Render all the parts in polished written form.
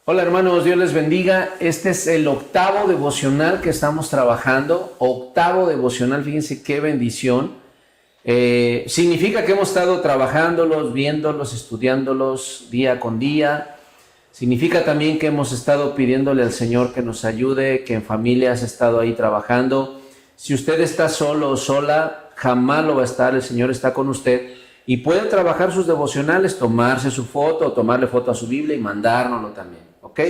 Hola hermanos, Dios les bendiga. Este es el octavo devocional que estamos trabajando. Octavo devocional, fíjense qué bendición. Significa que hemos estado trabajándolos, viéndolos, estudiándolos día con día. Significa también que hemos estado pidiéndole al Señor que nos ayude, que en familia has estado ahí trabajando. Si usted está solo o sola, jamás lo va a estar, el Señor está con usted. Y puede trabajar sus devocionales, tomarse su foto, tomarle foto a su Biblia y mandárnoslo también, ¿ok?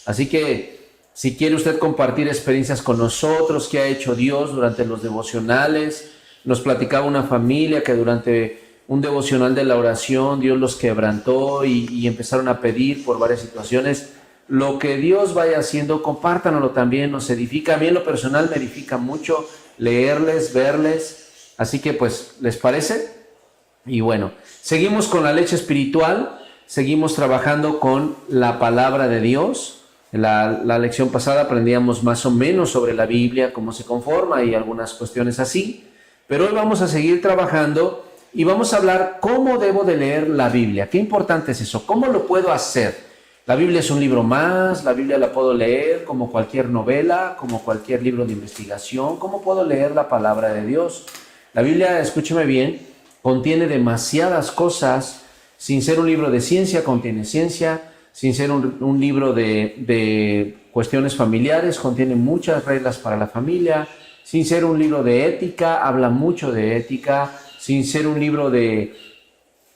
Así que si quiere usted compartir experiencias con nosotros, qué ha hecho Dios durante los devocionales. Nos platicaba una familia que durante un devocional de la oración Dios los quebrantó y empezaron a pedir por varias situaciones. Lo que Dios vaya haciendo, compártanoslo también, nos edifica. A mí en lo personal me edifica mucho leerles, verles. Así que pues, ¿les parece? Y bueno, seguimos con la leche espiritual, seguimos trabajando con la palabra de Dios. La lección pasada aprendíamos más o menos sobre la Biblia, cómo se conforma y algunas cuestiones así. Pero hoy vamos a seguir trabajando y vamos a hablar cómo debo de leer la Biblia. Qué importante es eso, cómo lo puedo hacer. La Biblia es un libro más, la Biblia la puedo leer como cualquier novela, como cualquier libro de investigación. ¿Cómo puedo leer la palabra de Dios? La Biblia, escúcheme bien, contiene demasiadas cosas. Sin ser un libro de ciencia, contiene ciencia. Sin ser un libro de cuestiones familiares, contiene muchas reglas para la familia. Sin ser un libro de ética, habla mucho de ética. Sin ser un libro de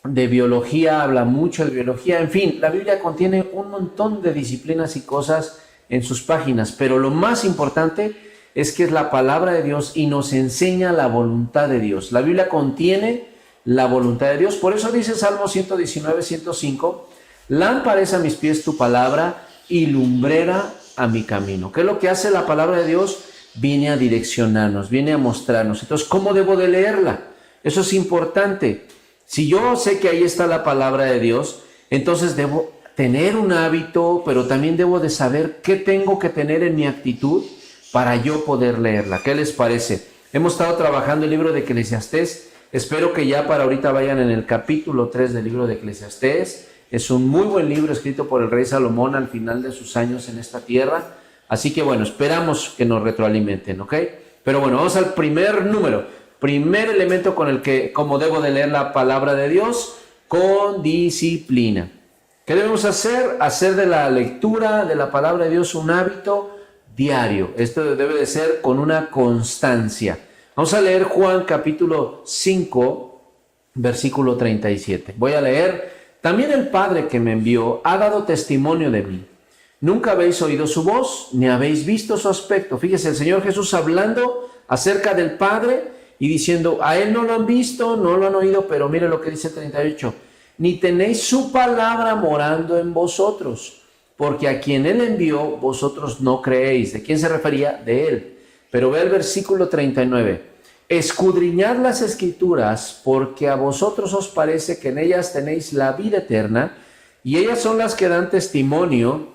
biología, habla mucho de biología. En fin, la Biblia contiene un montón de disciplinas y cosas en sus páginas, pero lo más importante es que es la palabra de Dios y nos enseña la voluntad de Dios. La Biblia contiene la voluntad de Dios. Por eso dice Salmo 119, 105, lámpara es a mis pies tu palabra y lumbrera a mi camino. ¿Qué es lo que hace la palabra de Dios? Viene a direccionarnos, viene a mostrarnos. Entonces, ¿cómo debo de leerla? Eso es importante. Si yo sé que ahí está la palabra de Dios, entonces debo tener un hábito, pero también debo de saber qué tengo que tener en mi actitud para yo poder leerla. ¿Qué les parece? Hemos estado trabajando el libro de Eclesiastés. Espero que ya para ahorita vayan en el capítulo 3 del libro de Eclesiastés. Es un muy buen libro escrito por el rey Salomón al final de sus años en esta tierra. Así que bueno, esperamos que nos retroalimenten, ¿ok? Pero bueno, vamos al primer número. Primer elemento con el que, como debo de leer la palabra de Dios, con disciplina. ¿Qué debemos hacer? Hacer de la lectura de la palabra de Dios un hábito diario. Esto debe de ser con una constancia. Vamos a leer Juan capítulo 5, versículo 37. Voy a leer. También el Padre que me envió ha dado testimonio de mí. Nunca habéis oído su voz, ni habéis visto su aspecto. Fíjese, el Señor Jesús hablando acerca del Padre y diciendo, a Él no lo han visto, no lo han oído, pero mire lo que dice el 38. Ni tenéis su palabra morando en vosotros, porque a quien Él envió, vosotros no creéis. ¿De quién se refería? De Él. Pero ve el versículo 39. Escudriñad las Escrituras, porque a vosotros os parece que en ellas tenéis la vida eterna, y ellas son las que dan testimonio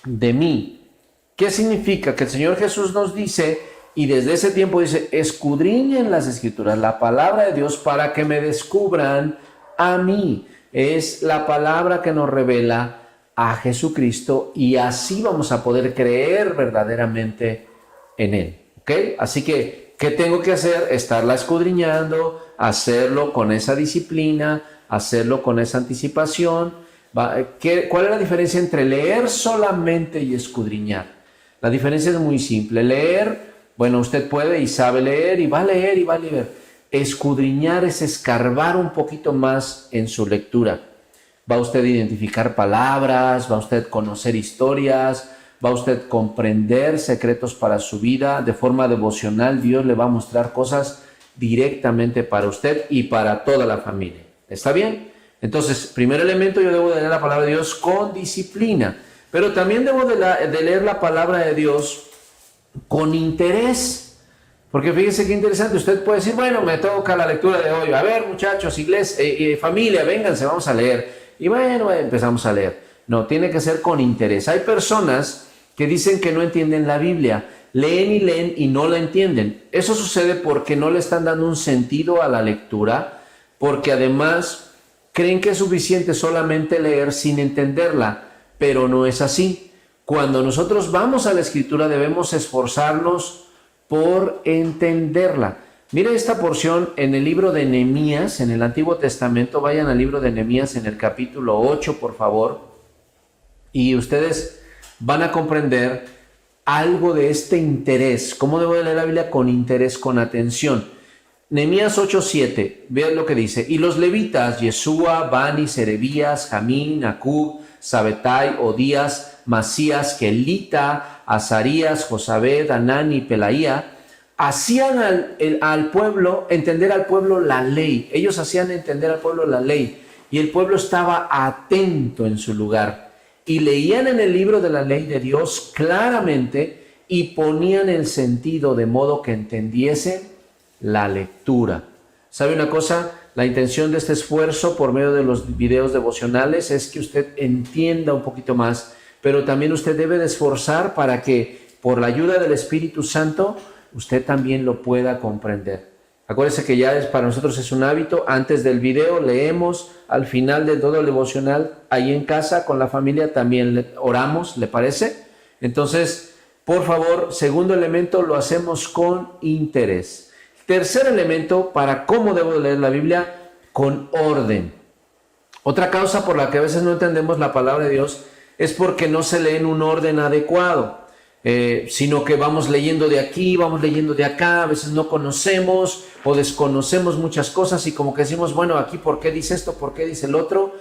de mí. ¿Qué significa? Que el Señor Jesús nos dice, y desde ese tiempo dice, escudriñen las Escrituras, la palabra de Dios, para que me descubran a mí. Es la palabra que nos revela a Jesucristo, y así vamos a poder creer verdaderamente en Él. ¿Ok? Así que, ¿qué tengo que hacer? Estarla escudriñando, hacerlo con esa disciplina, hacerlo con esa anticipación. ¿Cuál es la diferencia entre leer solamente y escudriñar? La diferencia es muy simple. Leer, bueno, usted puede y sabe leer y va a leer y va a leer. Escudriñar es escarbar un poquito más en su lectura. Va usted a identificar palabras, va usted a conocer historias, va usted a comprender secretos para su vida. De forma devocional, Dios le va a mostrar cosas directamente para usted y para toda la familia. ¿Está bien? Entonces, primer elemento, yo debo de leer la palabra de Dios con disciplina. Pero también debo de leer la palabra de Dios con interés. Porque fíjense qué interesante. Usted puede decir, bueno, me toca la lectura de hoy. A ver, muchachos, iglesia, familia, vénganse, vamos a leer. Y bueno, empezamos a leer. No, tiene que ser con interés. Hay personas que dicen que no entienden la Biblia, leen y no la entienden. Eso sucede porque no le están dando un sentido a la lectura, porque además creen que es suficiente solamente leer sin entenderla. pero no es así. Cuando nosotros vamos a la Escritura debemos esforzarnos por entenderla. Mire esta porción en el libro de Nehemías, en el Antiguo Testamento. Vayan al libro de Nehemías en el capítulo 8, por favor, y ustedes van a comprender algo de este interés. ¿Cómo debo de leer la Biblia? Con interés, con atención. Nehemías 8:7, vean lo que dice. Y los levitas, Yeshua, Bani, Serebías, Jamín, Acub, Sabetai, Odías, Masías, Kelita, Azarías, Josabed, Anán y Pelaía, hacían al pueblo, entender al pueblo la ley. Ellos hacían entender al pueblo la ley. Y el pueblo estaba atento en su lugar. Y leían en el libro de la ley de Dios claramente y ponían el sentido de modo que entendiesen la lectura. ¿Sabe una cosa? La intención de este esfuerzo por medio de los videos devocionales es que usted entienda un poquito más, pero también usted debe de esforzar para que por la ayuda del Espíritu Santo usted también lo pueda comprender. Acuérdese que ya para nosotros es un hábito. Antes del video leemos, al final de todo el devocional, ahí en casa con la familia también oramos, ¿le parece? Entonces, por favor, segundo elemento, lo hacemos con interés. Tercer elemento, para cómo debo leer la Biblia, con orden. Otra causa por la que a veces no entendemos la palabra de Dios es porque no se lee en un orden adecuado. Sino que vamos leyendo de aquí, vamos leyendo de acá, a veces no conocemos o desconocemos muchas cosas y como que decimos, bueno, aquí ¿por qué dice esto? ¿Por qué dice el otro?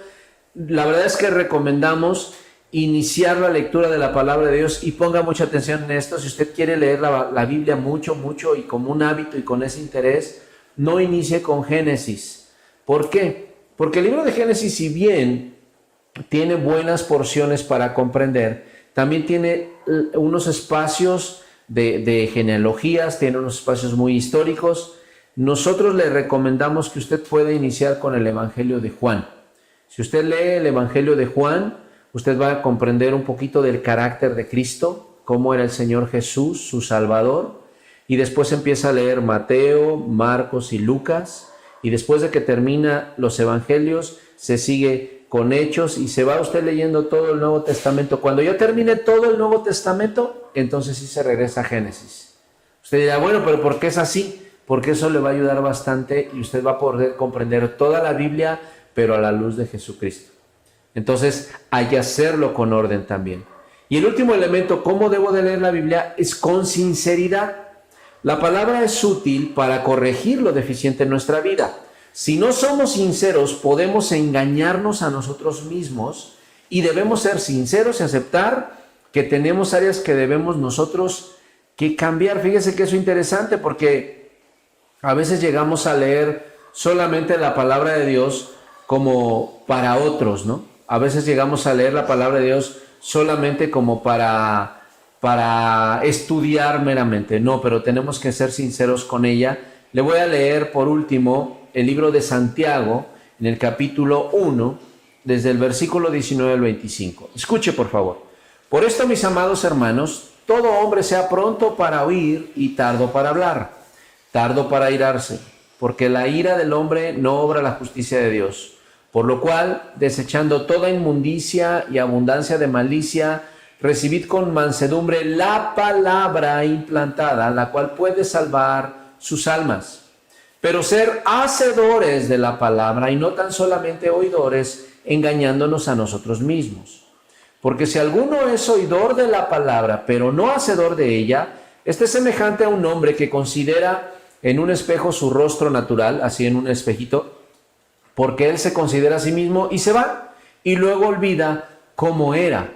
La verdad es que recomendamos iniciar la lectura de la palabra de Dios y ponga mucha atención en esto. Si usted quiere leer la Biblia mucho y como un hábito y con ese interés, no inicie con Génesis. ¿Por qué? Porque el libro de Génesis, si bien tiene buenas porciones para comprender, también tiene unos espacios de genealogías, tiene unos espacios muy históricos. Nosotros le recomendamos que usted pueda iniciar con el Evangelio de Juan. Si usted lee el Evangelio de Juan, usted va a comprender un poquito del carácter de Cristo, cómo era el Señor Jesús, su Salvador, y después empieza a leer Mateo, Marcos y Lucas, y después de que termina los Evangelios, se sigue con Hechos y se va usted leyendo todo el Nuevo Testamento. Cuando ya termine todo el Nuevo Testamento, entonces sí se regresa a Génesis. Usted dirá, bueno, pero ¿por qué es así? Porque eso le va a ayudar bastante y usted va a poder comprender toda la Biblia, pero a la luz de Jesucristo. Entonces hay que hacerlo con orden también. Y el último elemento, ¿cómo debo de leer la Biblia? Es con sinceridad. La palabra es útil para corregir lo deficiente en nuestra vida. Si no somos sinceros, podemos engañarnos a nosotros mismos y debemos ser sinceros y aceptar que tenemos áreas que debemos nosotros que cambiar. Fíjese que eso es interesante porque a veces llegamos a leer solamente la palabra de Dios como para otros, ¿no? A veces llegamos a leer la palabra de Dios solamente como para estudiar meramente. No, pero tenemos que ser sinceros con ella. Le voy a leer por último el libro de Santiago, en el capítulo 1, desde el versículo 19 al 25. Escuche, por favor. Por esto, mis amados hermanos, todo hombre sea pronto para oír y tardo para hablar, tardo para airarse, porque la ira del hombre no obra la justicia de Dios. Por lo cual, desechando toda inmundicia y abundancia de malicia, recibid con mansedumbre la palabra implantada, la cual puede salvar sus almas. Pero ser hacedores de la palabra y no tan solamente oidores, engañándonos a nosotros mismos. Porque si alguno es oidor de la palabra, pero no hacedor de ella, este es semejante a un hombre que considera en un espejo su rostro natural, así en un espejito, porque él se considera a sí mismo y se va, y luego olvida cómo era.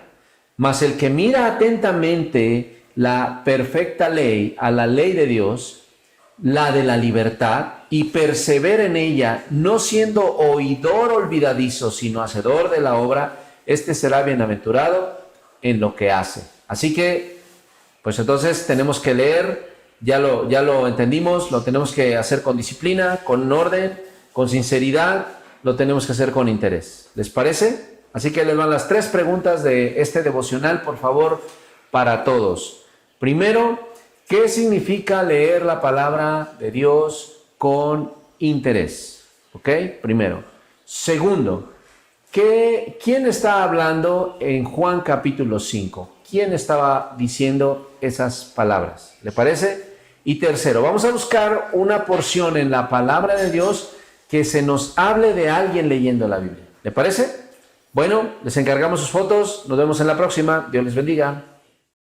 Mas el que mira atentamente la perfecta ley, a la ley de Dios, la de la libertad, y persevera en ella, no siendo oidor olvidadizo, sino hacedor de la obra, este será bienaventurado en lo que hace. Así que, pues entonces tenemos que leer, ya lo entendimos, lo tenemos que hacer con disciplina, con orden, con sinceridad, lo tenemos que hacer con interés. ¿Les parece? Así que les van las 3 preguntas de este devocional, por favor, para todos. Primero, ¿qué significa leer la palabra de Dios con interés? ¿Ok? Primero. Segundo, ¿quién está hablando en Juan capítulo 5? ¿Quién estaba diciendo esas palabras? ¿Le parece? Y tercero, vamos a buscar una porción en la palabra de Dios que se nos hable de alguien leyendo la Biblia. ¿Le parece? Bueno, les encargamos sus fotos. Nos vemos en la próxima. Dios les bendiga.